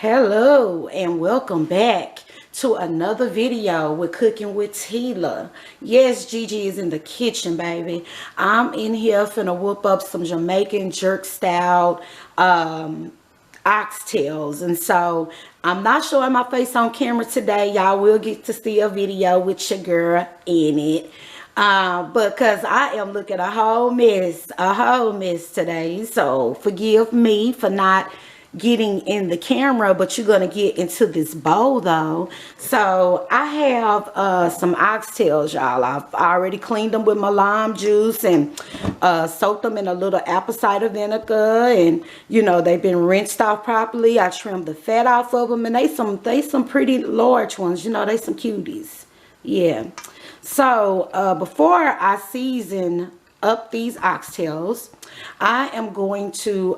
Hello and welcome back to another video with Cooking with Tila. Yes, Gigi is in the kitchen, baby. I'm in here finna whoop up some Jamaican jerk style oxtails, and so I'm not showing my face on camera today. Y'all will get to see a video with your girl in it. Because I am looking a whole mess today. So forgive me for not getting in the camera, but you're gonna get into this bowl though. So I have some oxtails, y'all. I've already cleaned them with my lime juice and soaked them in a little apple cider vinegar, and you know they've been rinsed off properly. I trimmed the fat off of them, and they some pretty large ones. You know, they some cuties. Yeah. So before I season up these oxtails, I am going to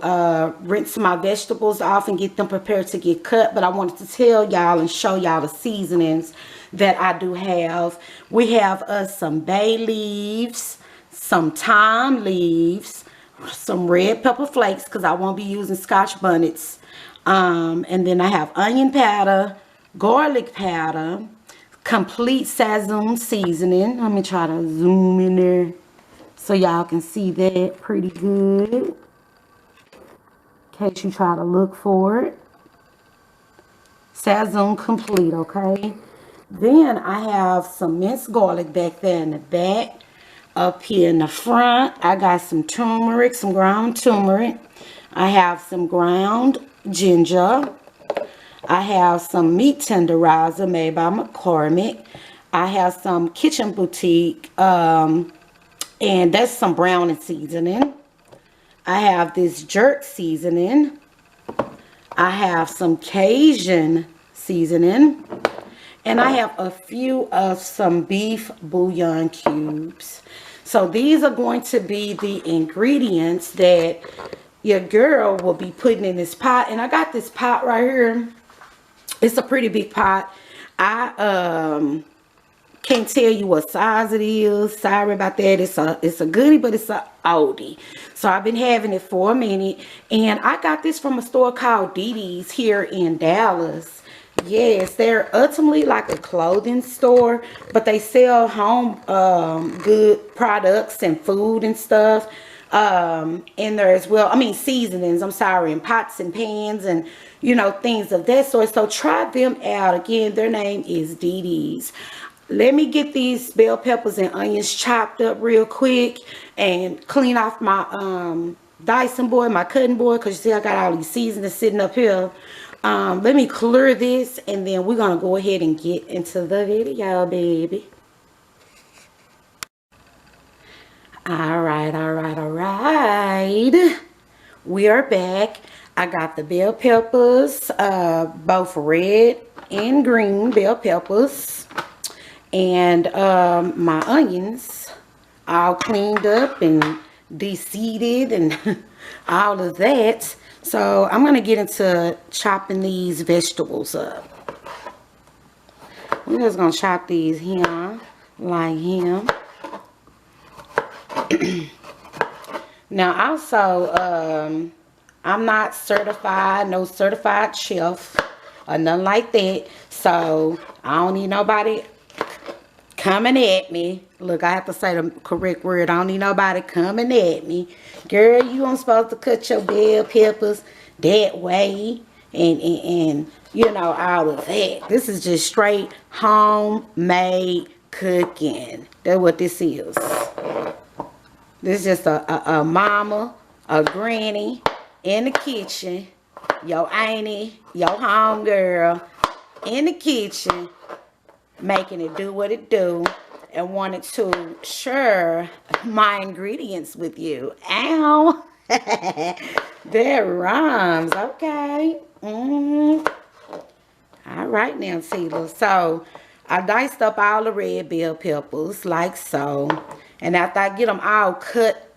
rinse my vegetables off and get them prepared to get cut. But I wanted to tell y'all and show y'all the seasonings that I do have. We have some bay leaves, some thyme leaves, some red pepper flakes because I won't be using scotch bonnets. And then I have onion powder, garlic powder, complete sazon seasoning. Let me try to zoom in there so y'all can see that pretty good in case you try to look for it. Sazon complete, okay? Then I have some minced garlic back there in the back. Up here in the front, I got some turmeric, some ground turmeric. I have some ground ginger. I have some meat tenderizer made by McCormick. I have some Kitchen Boutique, and that's some browning seasoning. I have this jerk seasoning. I have some Cajun seasoning. And I have a few of some beef bouillon cubes. So these are going to be the ingredients that your girl will be putting in this pot. And I got this pot right here. It's a pretty big pot. I can't tell you what size it is. Sorry about that. It's a goodie, but it's a oldie. So I've been having it for a minute, and I got this from a store called Dee Dee's here in Dallas. Yes, they're ultimately like a clothing store, but they sell home good products and food and stuff in there as well. I mean seasonings, I'm sorry, and pots and pans and you know things of that sort. So try them out. Again, their name is Dee Dee's. Let me get these bell peppers and onions chopped up real quick and clean off my Dyson board, my cutting board, because you see I got all these seasonings sitting up here. Let me clear this, and then we're gonna go ahead and get into the video, baby. All right. We are back. I got the bell peppers, both red and green bell peppers, and my onions all cleaned up and de-seeded and all of that. So I'm going to get into chopping these vegetables up. We're just going to chop these here, like here. Now also, I'm not certified, no certified chef or nothing like that. So I don't need nobody coming at me. Look, I have to say the correct word. I don't need nobody coming at me. Girl, you aren't supposed to cut your bell peppers that way. And you know, all of that. This is just straight homemade cooking. That's what this is. This is just a mama, a granny in the kitchen. Your auntie, your homegirl in the kitchen, making it do what it do, and wanted to share my ingredients with you. Ow! That rhymes. Okay. All right now, Tila. So I diced up all the red bell peppers like so, and after I get them all cut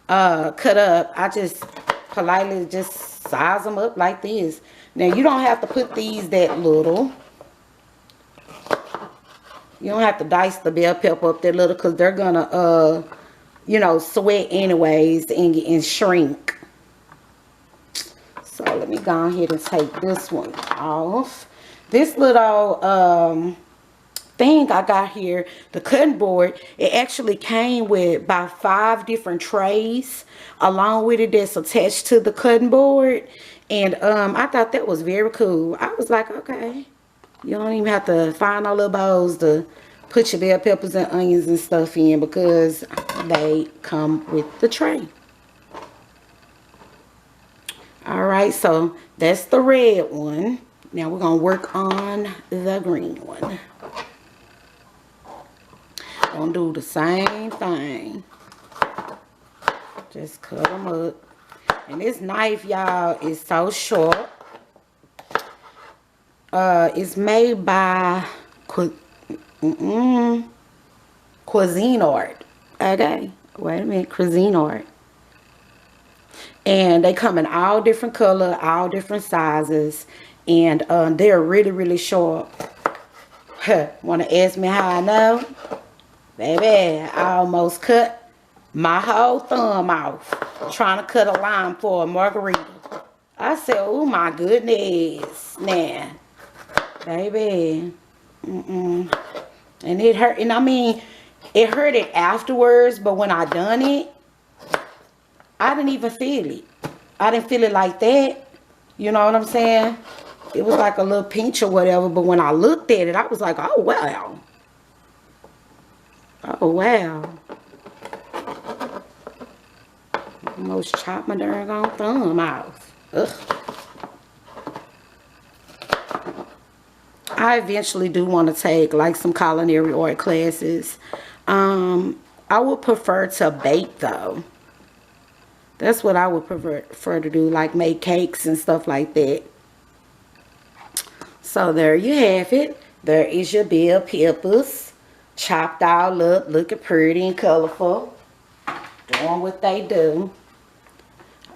up, I just politely just size them up like this. Now you don't have to put these that little. You don't have to dice the bell pepper up that little, because they're gonna you know, sweat anyways and shrink. So So let me go ahead and take this one off. This little thing I got here, the cutting board, it actually came with about 5 different trays along with it that's attached to the cutting board. And I thought that was very cool. I was like, okay, you don't even have to find no little bowls to put your bell peppers and onions and stuff in, because they come with the tray. All right, so that's the red one. Now we're gonna work on the green one. Gonna do the same thing. Just cut them up. And this knife, y'all, is so short. It's made by Cuisine Art. Okay, wait a minute, Cuisine Art. And they come in all different color, all different sizes, and they're really, really short. Want to ask me how I know? Baby, I almost cut my whole thumb off trying to cut a lime for a margarita. I said, oh my goodness, nah, baby, and it hurt. And I mean, it hurted afterwards, but when I done it, I didn't even feel it. I didn't feel it like that. You know what I'm saying? It was like a little pinch or whatever, but when I looked at it, I was like, oh wow. Oh wow. Almost chopped my darn thumb off. Ugh. I eventually do want to take like some culinary art classes. I would prefer to bake though. That's what I would prefer to do, like make cakes and stuff like that. So there you have it. There is your bell peppers. Chopped all up, looking pretty and colorful. Doing what they do.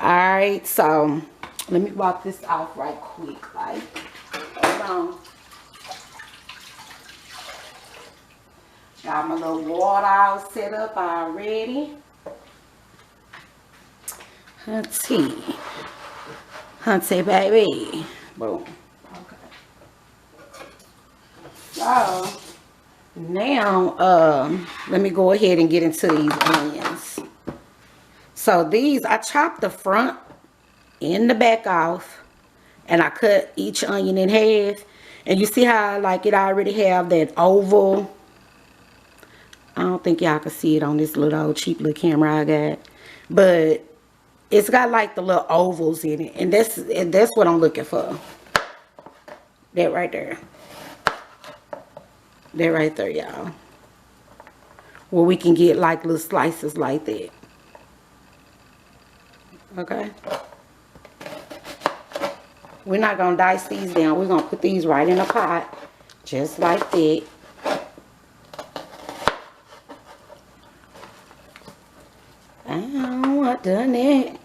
Alright, so let me wipe this off right quick. Like, hold on. Got my little water all set up already. Hunty baby. Boom. Okay. So now let me go ahead and get into these onions. So these, I chopped the front and the back off, and I cut each onion in half. And you see how like it already have that oval. I don't think y'all can see it on this little old cheap little camera I got, but it's got like the little ovals in it, and that's what I'm looking for. That right there. That right there, y'all. Where we can get like little slices like that. Okay. We're not gonna dice these down. We're gonna put these right in a pot, just like that. I done that.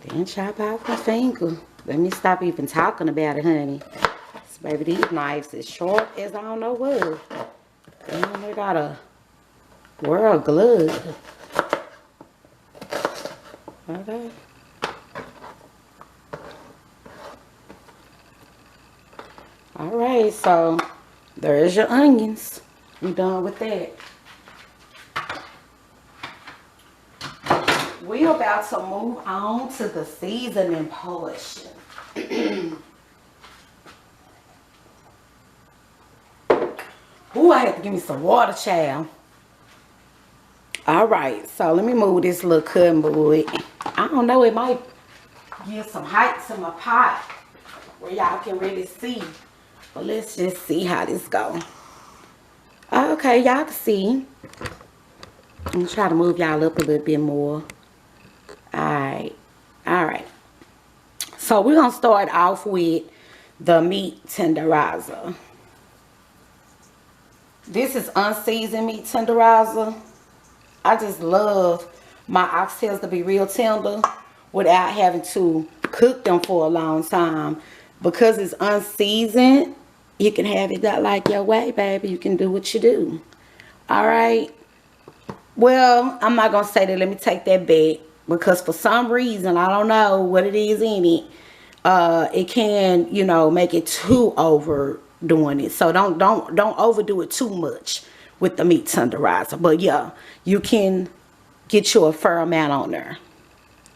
Then chop out my finger. Let me stop even talking about it, honey. Baby, these knives as sharp as I don't know what. Damn, they got a world glove. Okay. Alright, so there's your onions. We done with that. We're about to move on to the seasoning portion. Ooh, I had to give me some water, child. Alright, so let me move this little cutting board. I don't know, it might give some height to my pot where y'all can really see. But let's just see how this goes. Okay, y'all can see. I'm going to try to move y'all up a little bit more. Alright. Alright. So we're going to start off with the meat tenderizer. This is unseasoned meat tenderizer. I just love my oxtails to be real tender without having to cook them for a long time. Because it's unseasoned, you can have it that like your way, baby. You can do what you do. Alright. Well, I'm not going to say that. Let me take that back. Because for some reason, I don't know what it is in it, it can, you know, make it too overdoing it. So don't overdo it too much with the meat tenderizer. But yeah, you can get you a fair amount on there.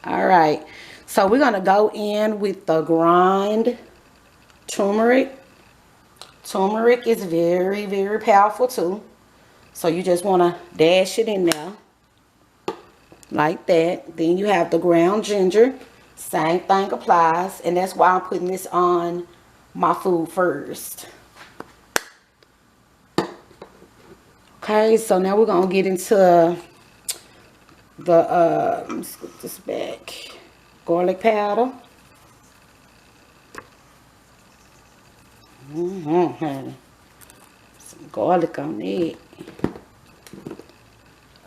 All right, so we're gonna go in with the grind turmeric. Turmeric is very, very powerful too. So you just want to dash it in there like that. Then you have the ground ginger. Same thing applies. And that's why I'm putting this on my food first. Okay, so now we're going to get into the, let's put this back. Garlic powder. Some garlic on it.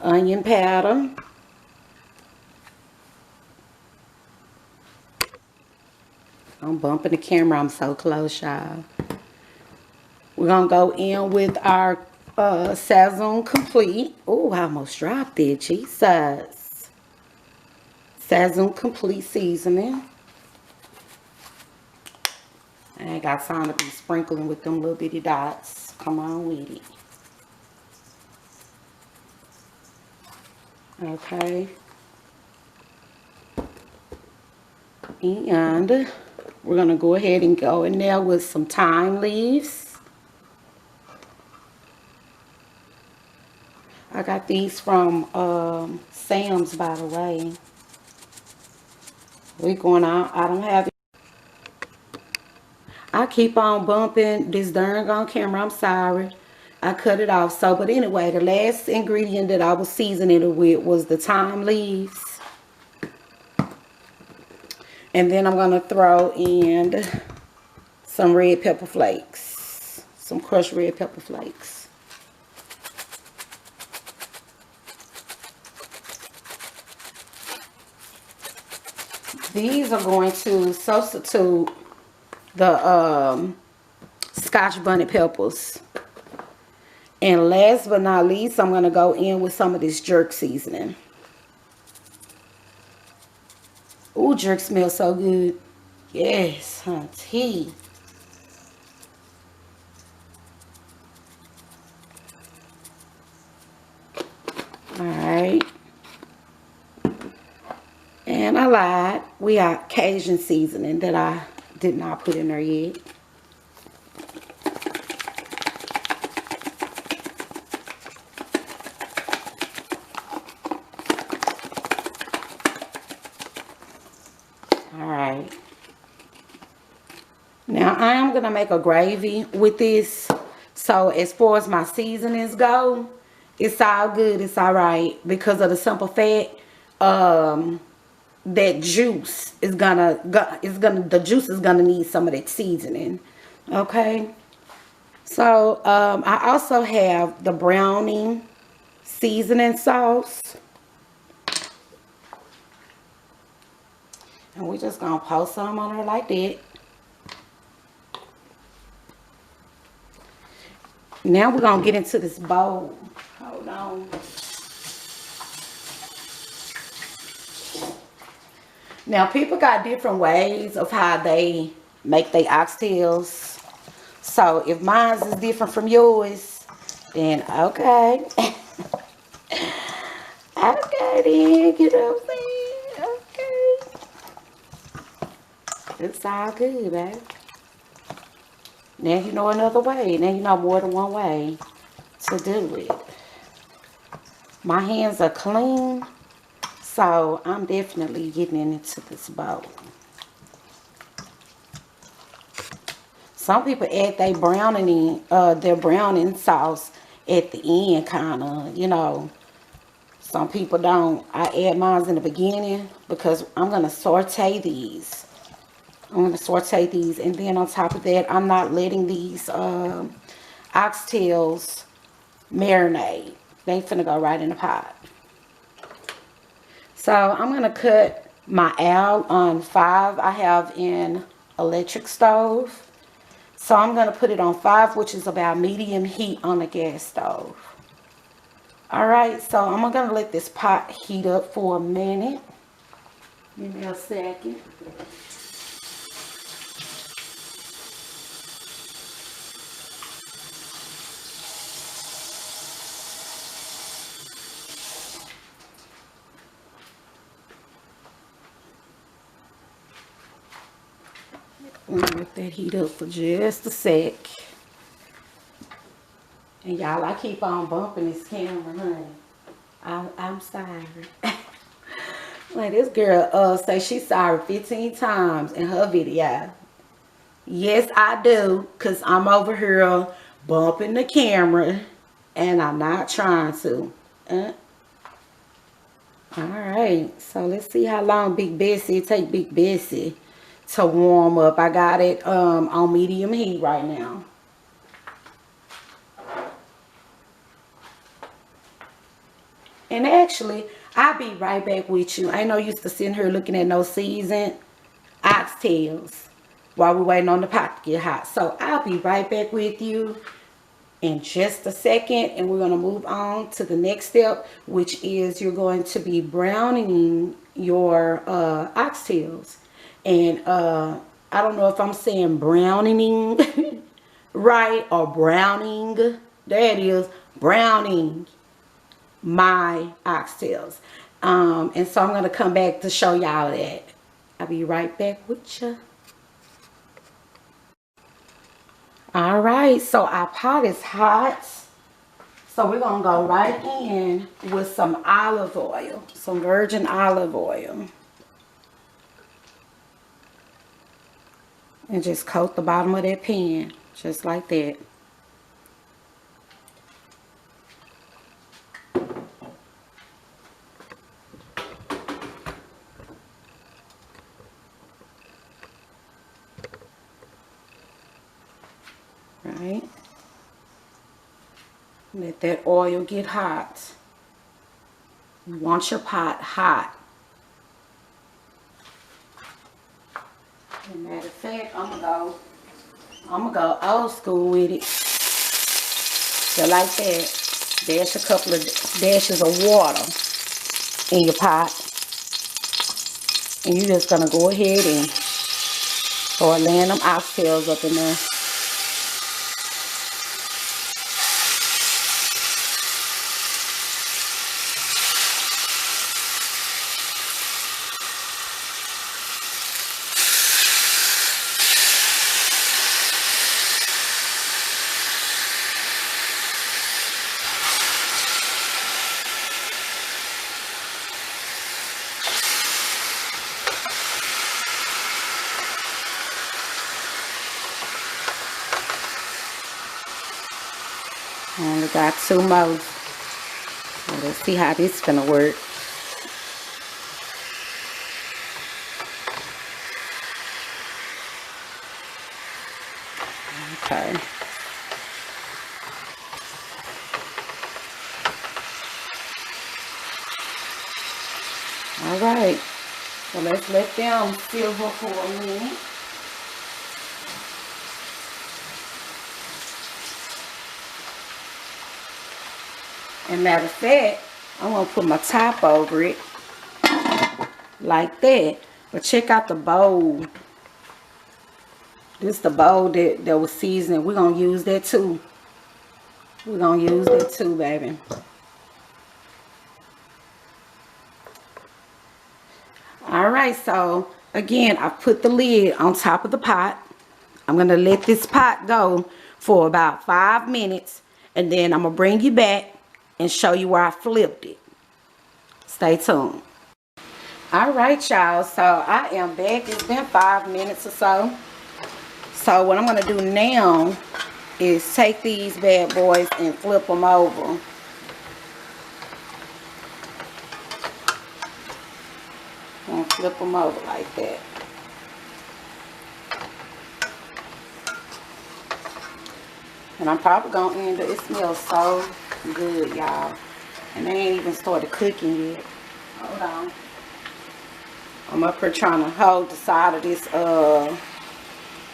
Onion powder. I'm bumping the camera. I'm so close, y'all. We're going to go in with our Saison Complete. Oh, I almost dropped it. Jesus. Saison Complete seasoning. I ain't got time to be sprinkling with them little bitty dots. Come on with it. Okay. And we're going to go ahead and go in there with some thyme leaves. I got these from Sam's, by the way. We're going out. I don't have it. I keep on bumping this darn on camera. I'm sorry. I cut it off. So, but anyway, the last ingredient that I was seasoning it with was the thyme leaves. And then I'm going to throw in some red pepper flakes. Some crushed red pepper flakes. These are going to substitute the Scotch bonnet peppers. And last but not least, I'm going to go in with some of this jerk seasoning. Ooh, jerk smells so good. Yes, hunty. Alright. And I lied. We got Cajun seasoning that I did not put in there yet. Alright. Now I am going to make a gravy with this. So as far as my seasonings go, it's all good. It's alright. Because of the simple fact, that juice is the juice is gonna need some of that seasoning. Okay. So I also have the browning seasoning sauce. And we're just gonna pour some on her like that. Now we're gonna get into this bowl. Hold on. Now people got different ways of how they make their oxtails. So if mine is different from yours, then okay. Okay then, you know what I'm saying? Okay. It's all good, baby. Now you know another way. Now you know more than one way to do it. My hands are clean, so I'm definitely getting into this bowl. Some people add their browning sauce at the end, kind of, you know. Some people don't. I add mine in the beginning because I'm going to saute these. I'm going to saute these, and then on top of that, I'm not letting these oxtails marinate. They finna go right in the pot. So I'm going to cut my owl on 5. I have an electric stove. So I'm going to put it on 5, which is about medium heat on the gas stove. Alright, so I'm going to let this pot heat up for a minute. Give me a second. Let me let that heat up for just a sec. And y'all, I keep on bumping this camera, honey. I'm sorry. Like this girl say she's sorry 15 times in her video. Yes, I do, because I'm over here bumping the camera and I'm not trying to. Alright, so let's see how long Big Bessie, it take Big Bessie to warm up. I got it on medium heat right now. And actually, I'll be right back with you. I ain't no use to sitting here looking at no seasoned oxtails while we're waiting on the pot to get hot. So I'll be right back with you in just a second, and we're going to move on to the next step, which is you're going to be browning your oxtails. And I don't know if I'm saying browning right or browning. There it is, browning my oxtails. And so I'm going to come back to show y'all that. I'll be right back with you. All right, so our pot is hot. So we're going to go right in with some olive oil, some virgin olive oil. And just coat the bottom of that pan, just like that. Right? Let that oil get hot. You want your pot hot. As a matter of fact, I'm gonna go old school with it. So like that. Dash a couple of dashes of water in your pot. And you're just gonna go ahead and start laying them oxtails up in there. I only got 2 more. So let's see how this is gonna work. Okay. All right. So let's let them silver for a minute. And matter of fact, I'm going to put my top over it like that. But check out the bowl. This is the bowl that was seasoned. We're going to use that too. We're going to use that too, baby. Alright, so again, I put the lid on top of the pot. I'm going to let this pot go for about 5 minutes. And then I'm going to bring you back and show you where I flipped it. Stay tuned. Alright, y'all. So I am back. It's been 5 minutes or so. So what I'm going to do now is take these bad boys and flip them over. And flip them over like that. And I'm probably going to end up, it smells so good, y'all. And they ain't even started cooking yet. Hold on. I'm up here trying to hold the side of this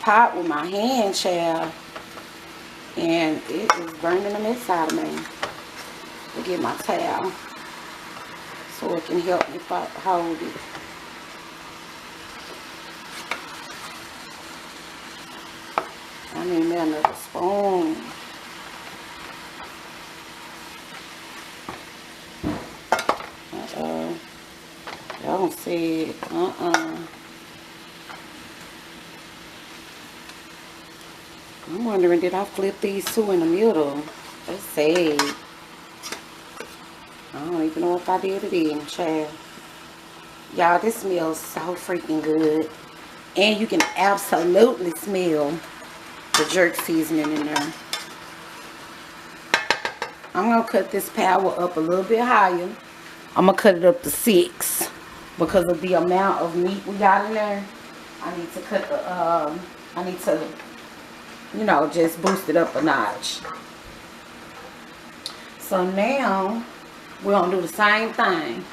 pot with my hand, child. And it is burning the mess out of me. To get my towel so it can help me hold it. I need me another spoon. Don't see it. I'm wondering, did I flip these two in the middle? Let's see. I don't even know if I did it in, child. Y'all, this smells so freaking good. And you can absolutely smell the jerk seasoning in there. I'm going to cut this power up a little bit higher. I'm going to cut it up to 6. Because of the amount of meat we got in there. I need to cut the, I need to, you know, just boost it up a notch. So now, we're going to do the same thing.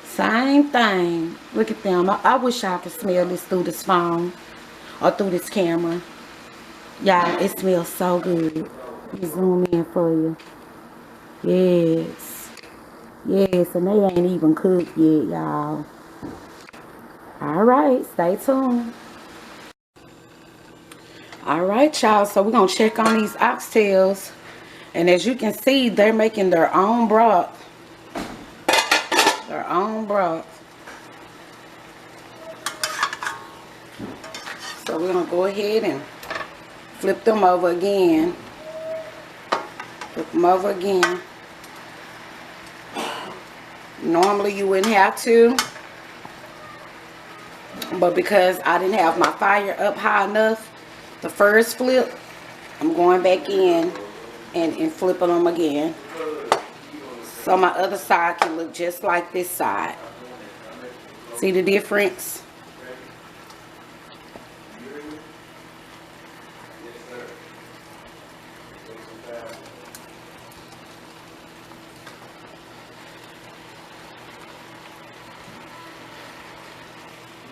Same thing. Look at them. I wish I could smell this through this phone. Or through this camera. Y'all, it smells so good. Let me zoom in for you. Yes. Yes, and they ain't even cooked yet, y'all. Alright, stay tuned. Alright, y'all, so we're going to check on these oxtails. And as you can see, they're making their own broth. Their own broth. So we're going to go ahead and flip them over again. Flip them over again. Normally you wouldn't have to. But because I didn't have my fire up high enough, the first flip, I'm going back in and flipping them again. So my other side can look just like this side. See the difference?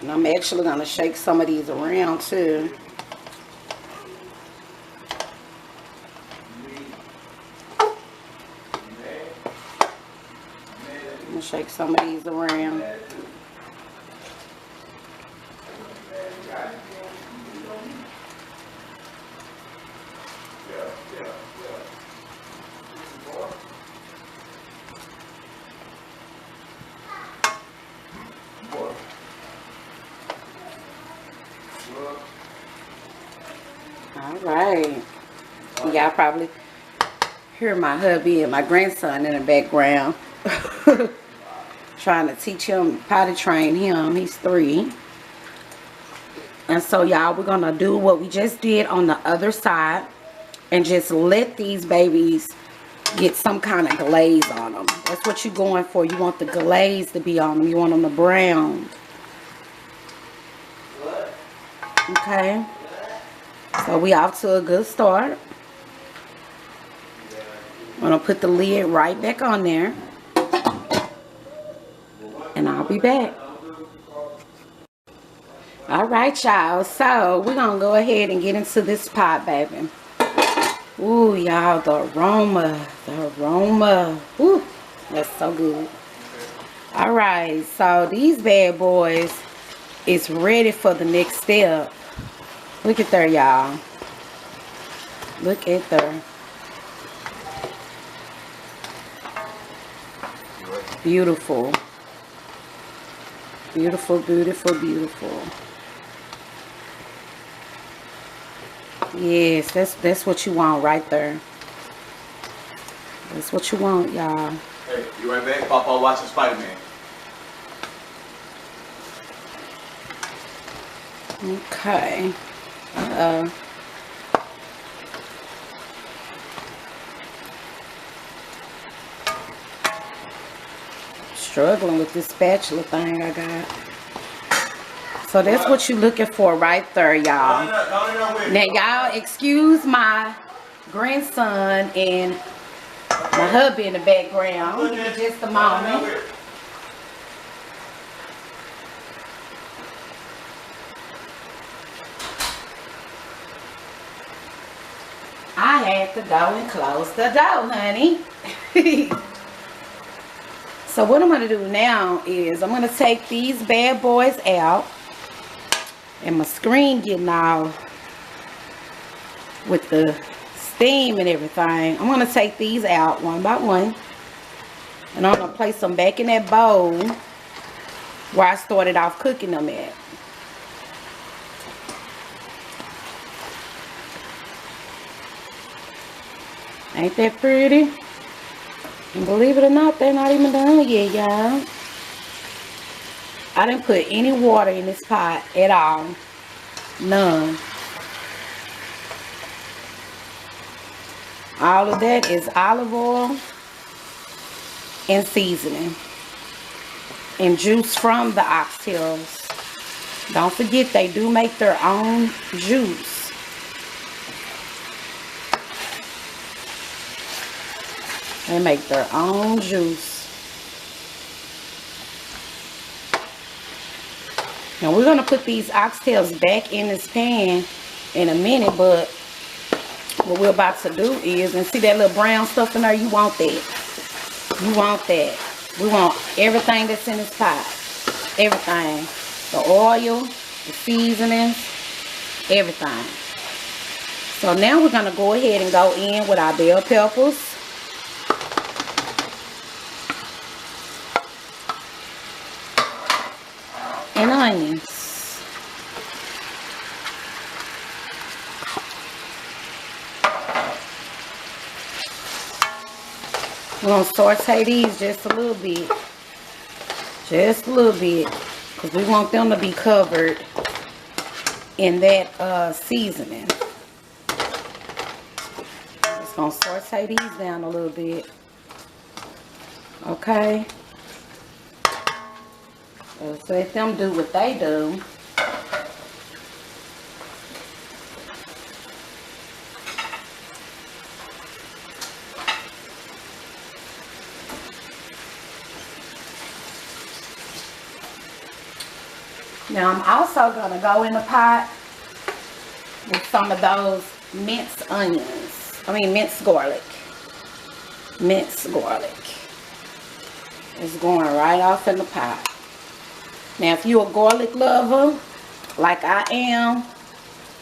And I'm actually going to shake some of these around too. I'm going to shake some of these around. Alright. Y'all probably hear my hubby and my grandson in the background. Trying to teach him, potty train him. He's 3. And so y'all, we're going to do what we just did on the other side. And just let these babies get some kind of glaze on them. That's what you're going for. You want the glaze to be on them. You want them to brown. Okay. So we off to a good start. I'm going to put the lid right back on there. And I'll be back. Alright, y'all. So we're going to go ahead and get into this pot, baby. Ooh, y'all, the aroma. The aroma. Ooh, that's so good. Alright, so these bad boys is ready for the next step. Look at there, y'all. Look at there. Beautiful. Beautiful, beautiful, beautiful. Yes, that's what you want right there. That's what you want, y'all. Hey, you right back? Papa watching Spider-Man. Okay. Uh-oh. Struggling with this spatula thing I got. So that's what you're looking for right there, y'all. Now, y'all, excuse my grandson and my hubby in the background. Give me just a moment. I had to go and close the door, honey. So what I'm going to do now is I'm going to take these bad boys out. And my screen getting out with the steam and everything. I'm going to take these out one by one. And I'm going to place them back in that bowl where I started off cooking them at. Ain't that pretty? And believe it or not, they're not even done yet, y'all. I didn't put any water in this pot at all. None. All of that is olive oil and seasoning. And juice from the oxtails. Don't forget, they do make their own juice. They make their own juice. Now we're going to put these oxtails back in this pan in a minute, but what we're about to do is, and see that little brown stuff in there, you want that. You want that. We want everything that's in this pot. Everything. The oil, the seasonings, everything. So now we're going to go ahead and go in with our bell peppers. And onions. We're going to saute these just a little bit. Just a little bit. Because we want them to be covered in that seasoning. Just going to saute these down a little bit. Okay. Let's let them do what they do. Now I'm also going to go in the pot with some of those minced onions. Minced garlic. Minced garlic. It's going right off in the pot. Now if you're a garlic lover, like I am,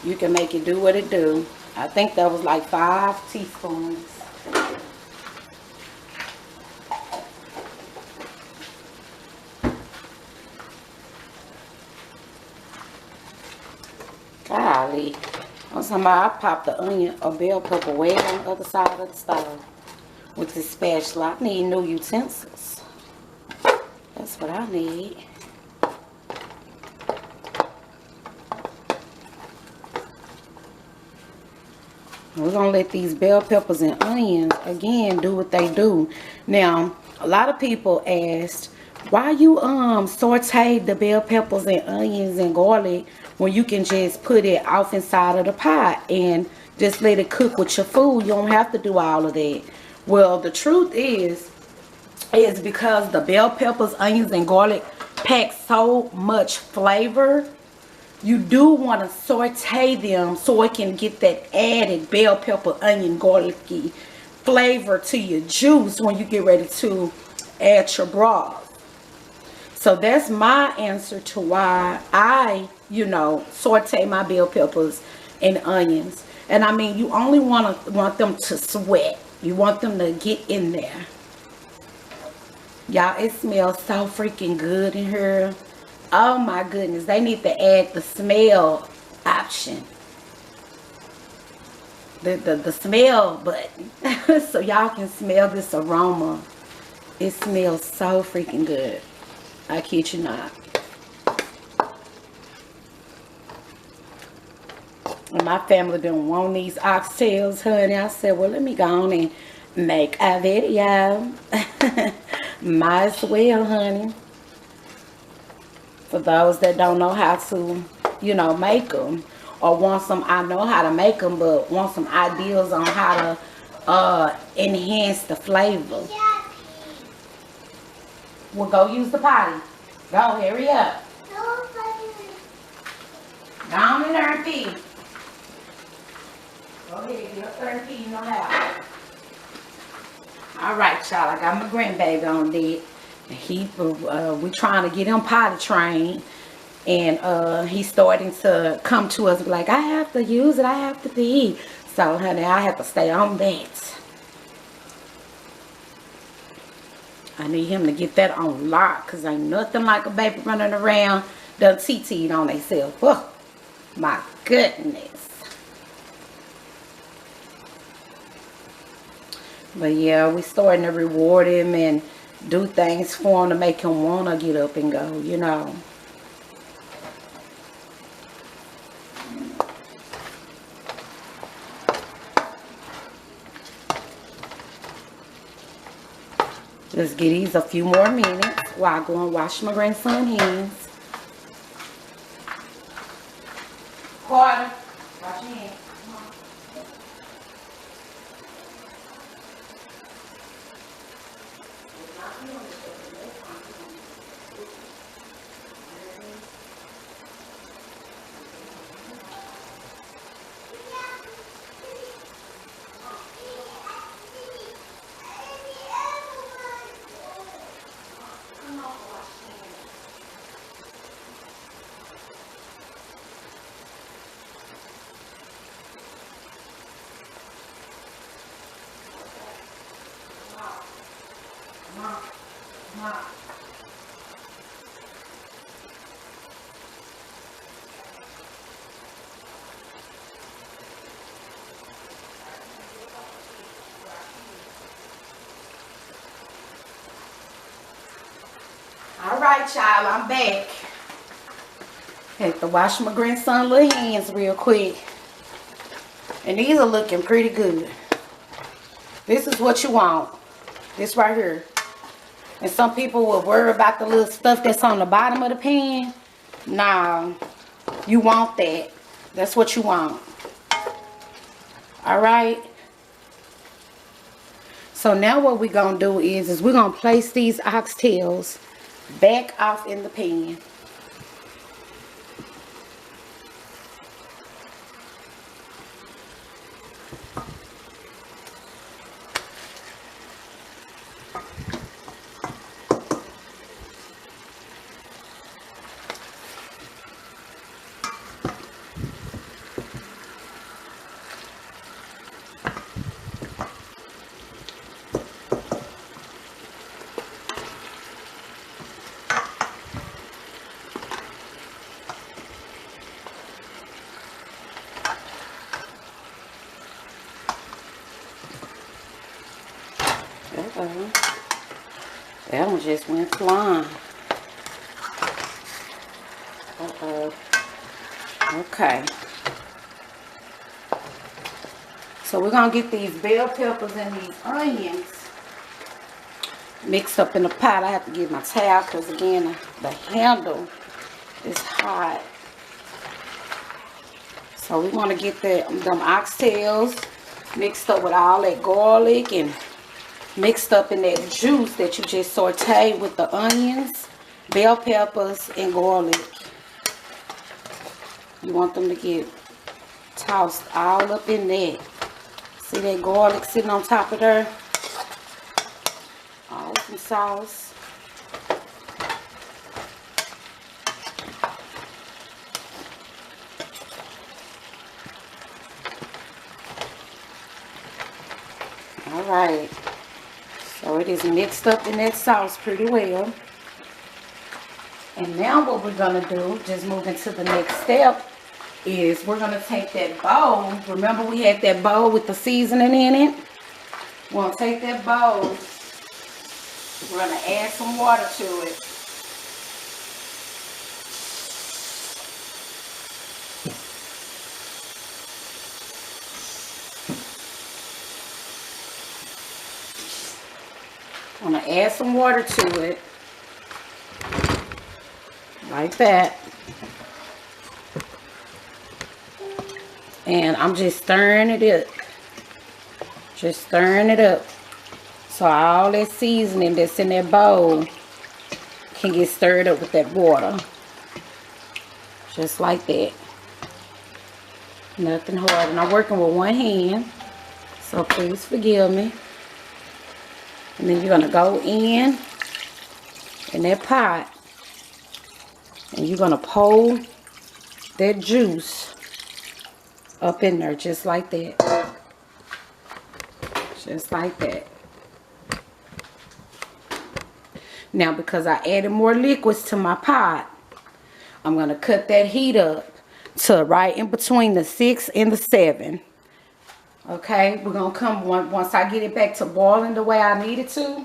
you can make it do what it do. I think that was like 5 teaspoons. Golly. I'm talking about I popped the onion or bell pepper way on the other side of the stove with this spatula. I need new utensils. That's what I need. We're going to let these bell peppers and onions, again, do what they do. Now, a lot of people asked, why you saute the bell peppers and onions and garlic when you can just put it off inside of the pot and just let it cook with your food? You don't have to do all of that. Well, the truth is because the bell peppers, onions, and garlic pack so much flavor, you do want to saute them so it can get that added bell pepper, onion, garlicky flavor to your juice when you get ready to add your broth. So that's my answer to why I, saute my bell peppers and onions. And I mean, you only want them to sweat. You want them to get in there. Y'all, it smells so freaking good in here. Oh my goodness, they need to add the smell option. The smell button. So y'all can smell this aroma. It smells so freaking good. I kid you not. And my family didn't want these oxtails, honey. I said, well, let me go on and make a video. Might as well, honey. For those that don't know how to, make them. Or want some, I know how to make them, but want some ideas on how to enhance the flavor. Well, go use the potty. Go, hurry up. Go on in there and pee. Go ahead, get up there and pee, how. Alright, y'all, I got my grandbaby on deck. We trying to get him potty trained. And he's starting to come to us like, I have to use it, I have to pee. So, honey, I have to stay on that. I need him to get that on lock, because ain't nothing like a baby running around done TT'd on themselves. Oh, my goodness. But yeah, we starting to reward him and do things for him to make him want to get up and go, you know. Let's give these a few more minutes while I go and wash my grandson's hands. Carter, wash your hands. Come on. All right, child, I'm back. Had to wash my grandson's little hands real quick. And these are looking pretty good. This is what you want. This right here. And some people will worry about the little stuff that's on the bottom of the pan. Nah, you want that. That's what you want. All right. So now what we're going to do is we're going to place these oxtails back off in the pan. That one just went flying. Okay. So we're going to get these bell peppers and these onions mixed up in the pot. I have to get my towel because, again, the handle is hot. So we want to get them oxtails mixed up with all that garlic and mixed up in that juice that you just sauteed with the onions, bell peppers, and garlic. You want them to get tossed all up in there. See that garlic sitting on top of there? All some sauce. All right. So it is mixed up in that sauce pretty well. And now what we're going to do, just moving to the next step, is we're going to take that bowl. Remember we had that bowl with the seasoning in it? We're going to take that bowl. We're going to add some water to it. I'm going to add some water to it. Like that. And I'm just stirring it up. Just stirring it up. So all that seasoning that's in that bowl can get stirred up with that water. Just like that. Nothing hard. And I'm working with one hand. So please forgive me. And then you're going to go in that pot. And you're going to pour that juice up in there just like that. Just like that. Now because I added more liquids to my pot, I'm going to cut that heat up to right in between the 6 and the 7. Okay, we're gonna come once I get it back to boiling the way I need it to.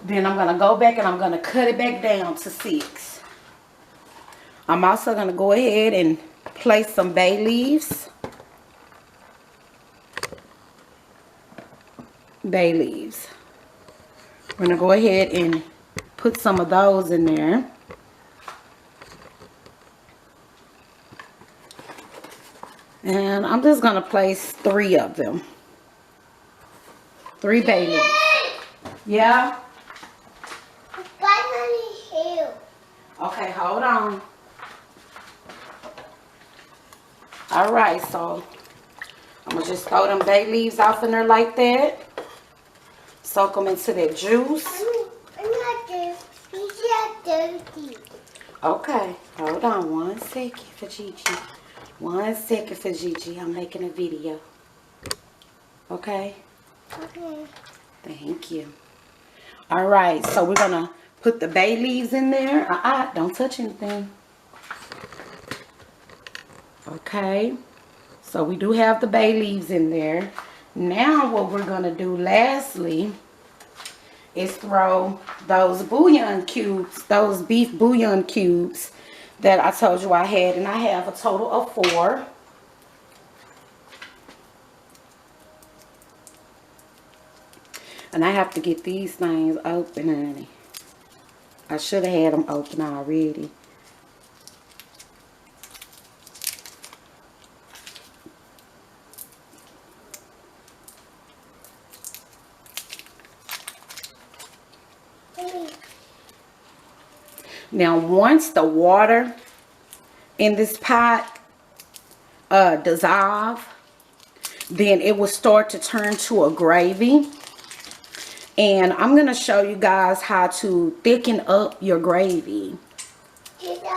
Then I'm gonna go back and I'm gonna cut it back down to 6. I'm also gonna go ahead and place some bay leaves. Bay leaves. We're gonna go ahead and put some of those in there. And I'm just gonna place 3 of them. 3 bay leaves. Yeah? Okay, hold on. Alright, so I'm gonna just throw them bay leaves off in there like that. Soak them into that juice. I'm not dirty. He's not dirty. Okay, hold on 1 second for Gigi. 1 second for Gigi. I'm making a video. Okay? Okay. Thank you. Alright, so we're gonna put the bay leaves in there. Don't touch anything. Okay, so we do have the bay leaves in there. Now what we're gonna do lastly is throw those bouillon cubes, those beef bouillon cubes that I told you I had, and I have a total of 4. And I have to get these things open, honey. I should have had them open already. Now, once the water in this pot dissolve, then it will start to turn to a gravy. And I'm going to show you guys how to thicken up your gravy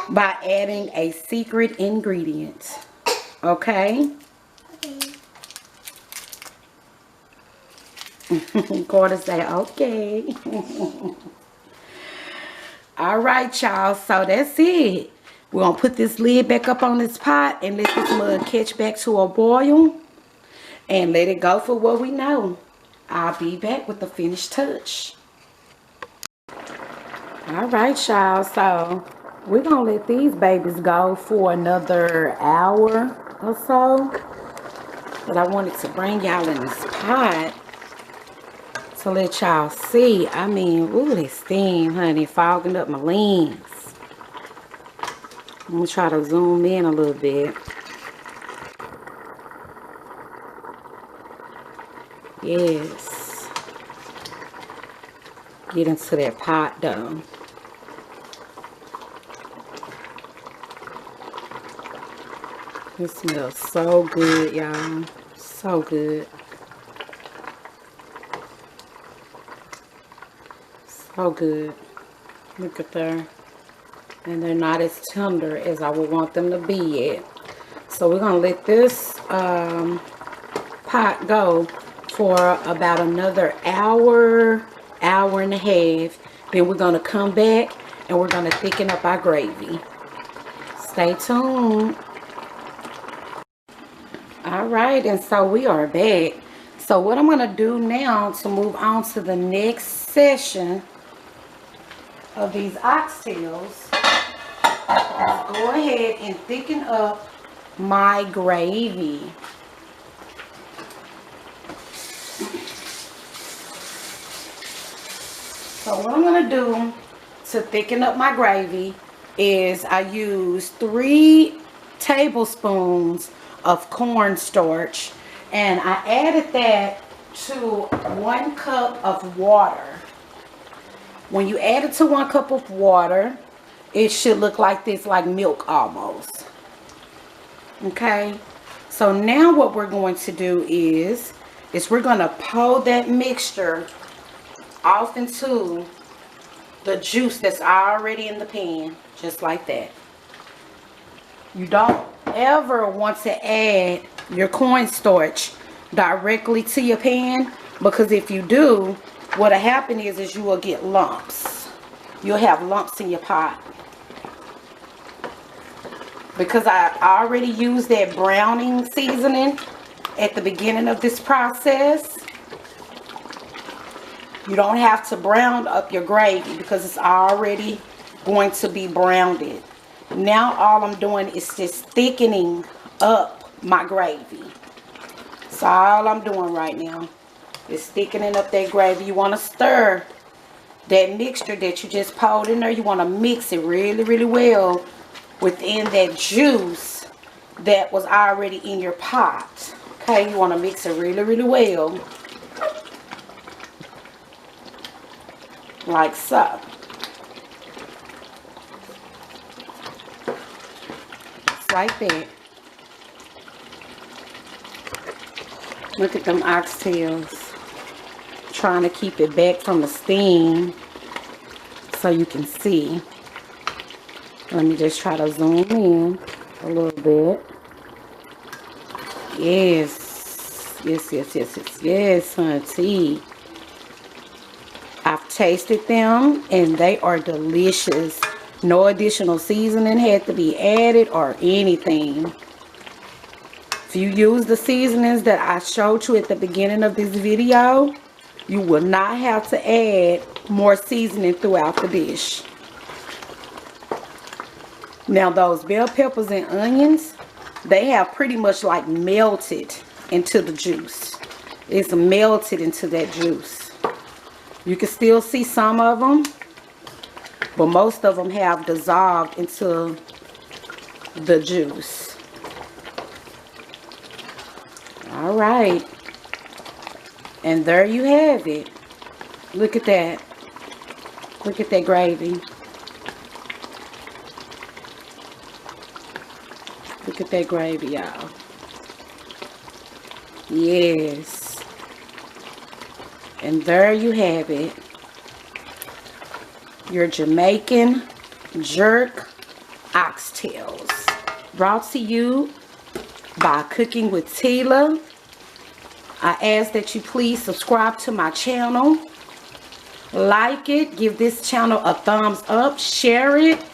by adding a secret ingredient. Okay? Carter say, okay. Alright, y'all. So that's it. We're going to put this lid back up on this pot and let this mug catch back to a boil. And let it go for what we know. I'll be back with the finished touch. Alright, y'all. So we're going to let these babies go for another hour or so. But I wanted to bring y'all in this pot to let y'all see. I mean, ooh, this steam, honey, fogging up my lens. I'm going to try to zoom in a little bit. Yes. Get into that pot, though. It smells so good, y'all. So good. So good. Look at there. And they're not as tender as I would want them to be yet. So we're going to let this pot go for about another hour, hour and a half. Then we're going to come back and we're going to thicken up our gravy. Stay tuned. Alright, and so we are back. So what I'm going to do now to move on to the next session of these oxtails, go ahead and thicken up my gravy. So what I'm going to do to thicken up my gravy is I use 3 tablespoons of cornstarch, and I added that to 1 cup of water. When you add it to 1 cup of water, it should look like this, like milk almost. Okay, so now what we're going to do is we're going to pour that mixture off into the juice that's already in the pan, just like that. You don't ever want to add your cornstarch directly to your pan, because if you do, what'll happen is you will get lumps. You'll have lumps in your pot. Because I already used that browning seasoning at the beginning of this process. You don't have to brown up your gravy because it's already going to be browned. Now all I'm doing is just thickening up my gravy. That's all I'm doing right now. Is thickening up that gravy. You want to stir that mixture that you just poured in there. You want to mix it really, really well within that juice that was already in your pot. Okay, you want to mix it really, really well. Like so. Just like that. Look at them oxtails. Trying to keep it back from the steam so you can see. Let me just try to zoom in a little bit. Yes. Yes, hunty. I've tasted them and they are delicious. No additional seasoning had to be added or anything. If you use the seasonings that I showed you at the beginning of this video, you will not have to add more seasoning throughout the dish. Now those bell peppers and onions, they have pretty much like melted into the juice. It's melted into that juice. You can still see some of them, but most of them have dissolved into the juice. All right. And there you have it. Look at that. Look at that gravy. Look at that gravy, y'all. Yes. And there you have it. Your Jamaican jerk oxtails. Brought to you by Cooking with Tila. I ask that you please subscribe to my channel. Like it. Give this channel a thumbs up. Share it.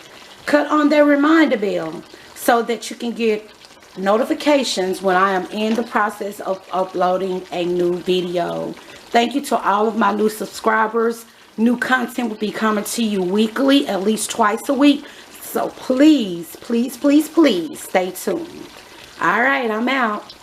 Cut on that reminder bell so that you can get notifications when I am in the process of uploading a new video. Thank you to all of my new subscribers. New content will be coming to you weekly, at least twice a week. So please, please, please, please stay tuned. All right, I'm out.